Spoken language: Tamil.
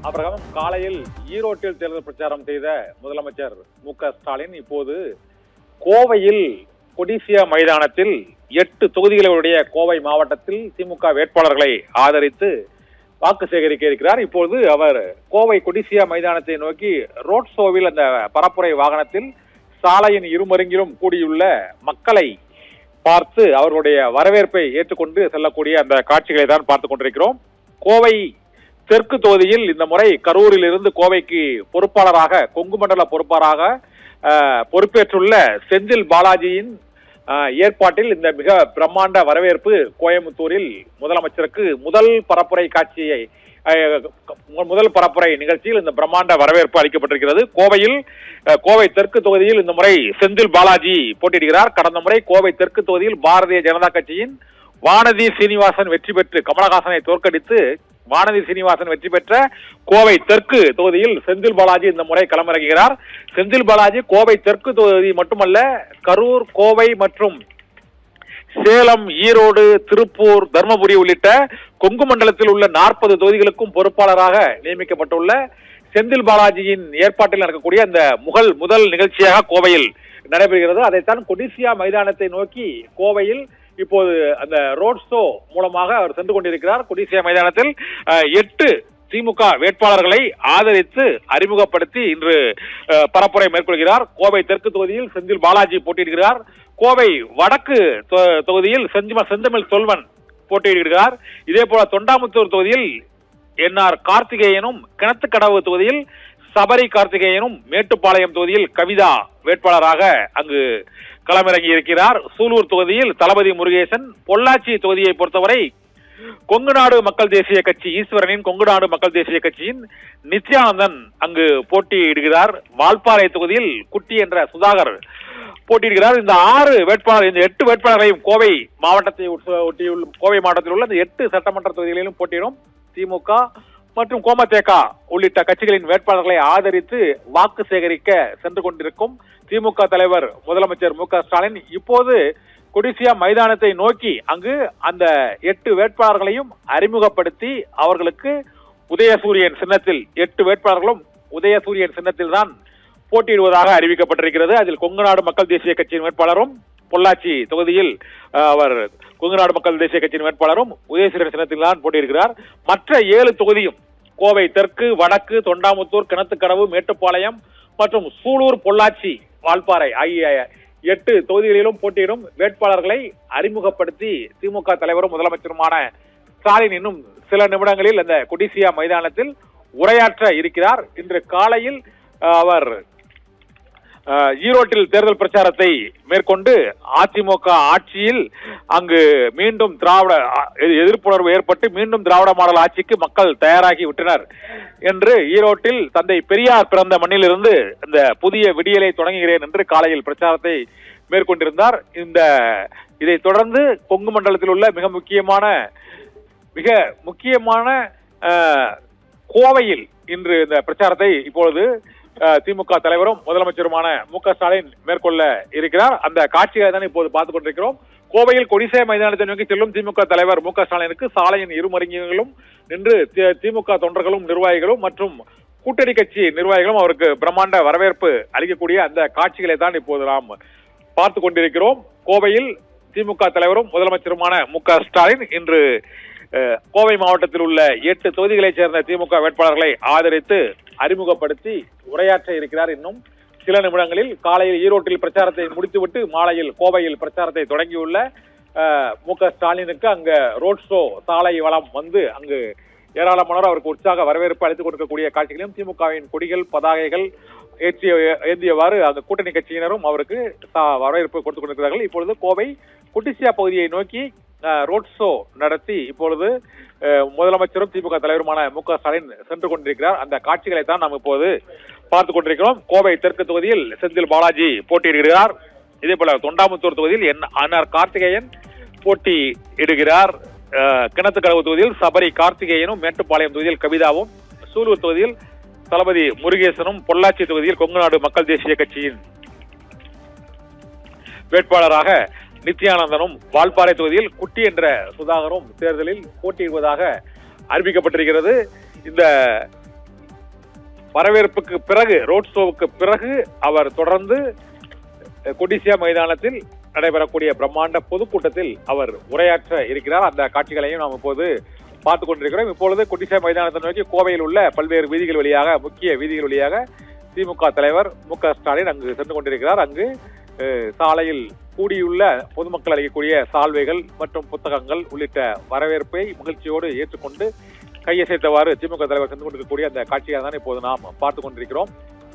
அப்புறம் காலையில் ஈரோட்டில் தேர்தல் பிரச்சாரம் செய்த முதலமைச்சர் மு.க.ஸ்டாலின் இப்போது கோவையில் கொடிசியா மைதானத்தில் 8 தொகுதிகளுடைய கோவை மாவட்டத்தில் திமுக வேட்பாளர்களை ஆதரித்து வாக்கு சேகரிக்க இருக்கிறார். இப்போது அவர் கோவை கொடிசியா மைதானத்தை நோக்கி ரோட் ஷோவில் அந்த பரப்புரை வாகனத்தில் சாலையின் இருமருங்கிலும் கூடியுள்ள மக்களை பார்த்து அவர்களுடைய வரவேற்பை ஏற்றுக்கொண்டு செல்லக்கூடிய அந்த காட்சிகளை தான் பார்த்துக் கொண்டிருக்கிறோம். கோவை தெற்கு தொகுதியில் இந்த முறை கரூரில் இருந்து கோவைக்கு பொறுப்பாளராக கொங்கு மண்டல பொறுப்பாளராக பொறுப்பேற்றுள்ள செந்தில் பாலாஜியின் ஏற்பாட்டில் இந்த மிக பிரம்மாண்ட வரவேற்பு கோயம்புத்தூரில் முதலமைச்சருக்கு முதல் பரப்புரை நிகழ்ச்சியில் இந்த பிரம்மாண்ட வரவேற்பு அளிக்கப்பட்டிருக்கிறது. கோவை தெற்கு தொகுதியில் இந்த முறை செந்தில் பாலாஜி போட்டியிடுகிறார். கடந்த முறை கோவை தெற்கு தொகுதியில் பாரதிய ஜனதா கட்சியின் வானதி சீனிவாசன் வெற்றி பெற்று கமலஹாசனை தோற்கடித்து வானதி சீனிவாசன் வெற்றி பெற்ற கோவை தெற்கு தொகுதியில் செந்தில் பாலாஜி இந்த முறை களமிறங்குகிறார். செந்தில் பாலாஜி கோவை தெற்கு தொகுதி மட்டுமல்ல, கரூர், கோவை மற்றும் சேலம், ஈரோடு, திருப்பூர், தர்மபுரி உள்ளிட்ட கொங்கு மண்டலத்தில் உள்ள 40 தொகுதிகளுக்கும் பொறுப்பாளராக நியமிக்கப்பட்டுள்ள செந்தில் பாலாஜியின் ஏற்பாட்டில் நடக்கக்கூடிய அந்த முதல் நிகழ்ச்சியாக கோவையில் நடைபெறுகிறது. அதைத்தான் கொடிசியா மைதானத்தை நோக்கி கோவையில் இப்போது அந்த ரோட் ஷோ மூலமாக அவர் சென்று கொண்டிருக்கிறார். கொடிசியா மைதானத்தில் 8 திமுக வேட்பாளர்களை ஆதரித்து அறிமுகப்படுத்தி இன்று பரப்புரை மேற்கொள்கிறார். கோவை தெற்கு தொகுதியில் செந்தில் பாலாஜி போட்டியிடுகிறார். கோவை வடக்கு தொகுதியில் செந்தமிழ் செல்வன் போட்டியிடுகிறார். இதே போல தொண்டாமுத்தூர் தொகுதியில் என்ஆர் கார்த்திகேயனும், கிணத்துக்கடவு தொகுதியில் சபரி கார்த்திகேயனும், மேட்டுப்பாளையம் தொகுதியில் கவிதா வேட்பாளராக அங்கு களமிறங்கி இருக்கிறார். சூலூர் தொகுதியில் தளபதி முருகேசன், பொள்ளாச்சி தொகுதியை பொறுத்தவரை கொங்குநாடு மக்கள் தேசிய கட்சி ஈஸ்வரனின் கொங்குநாடு மக்கள் தேசிய கட்சியின் நித்யானந்தன் அங்கு போட்டியிடுகிறார். வால்பாறை தொகுதியில் குட்டி என்ற சுதாகர் போட்டியிடுகிறார். இந்த 8 வேட்பாளர்களையும் கோவை மாவட்டத்தில் உள்ள இந்த 8 சட்டமன்ற தொகுதிகளிலும் போட்டியிடும் திமுக மற்றும் கோமதேகா உள்ளிட்ட கட்சிகளின் வேட்பாளர்களை ஆதரித்து வாக்கு சேகரிக்க சென்று கொண்டிருக்கும் திமுக தலைவர் முதலமைச்சர் மு.க.ஸ்டாலின் இப்போது கொடிசியா மைதானத்தை நோக்கி அங்கு அந்த 8 வேட்பாளர்களையும் அறிமுகப்படுத்தி அவர்களுக்கு உதயசூரியன் சின்னத்தில் 8 வேட்பாளர்களும் உதயசூரியன் சின்னத்தில் தான் போட்டியிடுவதாக அறிவிக்கப்பட்டிருக்கிறது. அதில் கொங்குநாடு மக்கள் தேசிய கட்சியின் வேட்பாளரும், பொள்ளாச்சி தொகுதியில் அவர் கொங்குநாடு மக்கள் தேசிய கட்சியின் வேட்பாளரும் உதயசூரியன் சின்னத்தில் தான் போட்டியிடுகிறார். மற்ற 7 தொகுதியும் கோவை தெற்கு, வடக்கு, தொண்டாமுத்தூர், கிணத்துக்கடவு, மேட்டுப்பாளையம் மற்றும் சூலூர், பொள்ளாச்சி, வால்பாறை ஆகிய 8 தொகுதிகளிலும் போட்டியிடும் வேட்பாளர்களை அறிமுகப்படுத்தி திமுக தலைவரும் முதலமைச்சருமான ஸ்டாலின் இன்னும் சில நிமிடங்களில் அந்த கொடிசியா மைதானத்தில் உரையாற்ற இருக்கிறார். இன்று காலையில் அவர் ஈரோட்டில் தேர்தல் பிரச்சாரத்தை மேற்கொண்டு அதிமுக ஆட்சியில் அங்கு மீண்டும் எதிர்ப்புணர்வு ஏற்பட்டு மீண்டும் திராவிட மாடல் ஆட்சிக்கு மக்கள் தயாராகி விட்டனர் என்று ஈரோட்டில் தந்தை பெரியார் பிறந்த மண்ணிலிருந்து இந்த புதிய விடியலை தொடங்குகிறேன் என்று காலையில் பிரச்சாரத்தை மேற்கொண்டிருந்தார். இதை தொடர்ந்து கொங்கு மண்டலத்தில் உள்ள மிக முக்கியமான கோவையில் இன்று இந்த பிரச்சாரத்தை இப்பொழுது திமுக தலைவரும் முதலமைச்சருமான மு.க.ஸ்டாலின் மேற்கொள்ள இருக்கிறார். அந்த காட்சிகளை தான் இப்போது பார்த்துக் கொண்டிருக்கிறோம். கோவையில் கொடிசியா மைதானத்தை நோக்கி செல்லும் திமுக தலைவர் மு.க.ஸ்டாலினுக்கு சாலையின் இருமருங்கிலும் நின்று திமுக தொண்டர்களும் நிர்வாகிகளும் மற்றும் கூட்டணி கட்சி நிர்வாகிகளும் அவருக்கு பிரம்மாண்ட வரவேற்பு அளிக்கக்கூடிய அந்த காட்சிகளை தான் இப்போது நாம் பார்த்துக் கொண்டிருக்கிறோம். கோவையில் திமுக தலைவரும் முதலமைச்சருமான மு.க.ஸ்டாலின் இன்று கோவை மாவட்டத்தில் உள்ள 8 தொகுதிகளைச் சேர்ந்த திமுக வேட்பாளர்களை ஆதரித்து அறிமுகப்படுத்தி உரையாற்ற இருக்கிறார். இன்னும் சில நிமிடங்களில் காலையில் ஈரோட்டில் பிரச்சாரத்தை முடித்துவிட்டு மாலையில் கோவையில் பிரச்சாரத்தை தொடங்கியுள்ள மு.க.ஸ்டாலினுக்கு அங்க ரோட் ஷோ சாலை வளம் வந்து அங்கு ஏராளமானோர் அவருக்கு உற்சாக வரவேற்பு அளித்துக் கொடுக்கக்கூடிய காட்சிகளையும் திமுகவின் கொடிகள், பதாகைகள் ஏந்தியவாறு அந்த கூட்டணி கட்சியினரும் அவருக்கு வரவேற்பு கொடுத்துக் கொண்டிருக்கிறார்கள். இப்பொழுது கோவை கொடிசியா பகுதியை நோக்கி ரோட் ஷோ நடத்தி இப்பொழுது முதலமைச்சரும் திமுக தலைவருமான மு.க.ஸ்டாலின் சென்று கொண்டிருக்கிறார். அந்த காட்சிகளை தான் நாம் இப்போது பார்த்துக் கொண்டிருக்கிறோம். கோவை தெற்கு தொகுதியில் செந்தில் பாலாஜி போட்டியிடுகிறார். இதே போல தொண்டாமுத்தூர் தொகுதியில் என்ஆர் கார்த்திகேயன் போட்டியிடுகிறார். கிணத்துக்கடவு தொகுதியில் சபரி கார்த்திகேயனும், மேட்டுப்பாளையம் தொகுதியில் கவிதாவும், சூலூர் தொகுதியில் தளபதி முருகேசனும், பொள்ளாச்சி தொகுதியில் கொங்குநாடு மக்கள் தேசிய கட்சியின் வேட்பாளராக நித்யானந்தனும், வால்பாறை தொகுதியில் குட்டி என்ற சுதாகரும் தேர்தலில் போட்டியிடுவதாக அறிவிக்கப்பட்டிருக்கிறது. இந்த வரவேற்புக்கு பிறகு, ரோட் ஷோவுக்கு பிறகு அவர் தொடர்ந்து கொடிசியா மைதானத்தில் நடைபெறக்கூடிய பிரம்மாண்ட பொதுக்கூட்டத்தில் அவர் உரையாற்ற இருக்கிறார். அந்த காட்சிகளையும் நாம் இப்போது பார்த்துக் கொண்டிருக்கிறோம். இப்பொழுது கொடிசியா மைதானத்தை நோக்கி கோவையில் உள்ள பல்வேறு வீதிகள் வழியாக, முக்கிய வீதிகள் வழியாக திமுக தலைவர் மு.க. ஸ்டாலின் அங்கு சென்று கொண்டிருக்கிறார். அங்கு சாலையில் கூடியுள்ள பொதுமக்கள் அளிக்கக்கூடிய சால்வைகள் மற்றும் புத்தகங்கள் உள்ளிட்ட வரவேற்பை மகிழ்ச்சியோடு ஏற்றுக்கொண்டு கையசைத்தவாறு திமுக தலைவர் சென்று கொண்டிருக்கக்கூடிய அந்த காட்சியை தான் இப்போது நாம் பார்த்துக் கொண்டிருக்கிறோம்.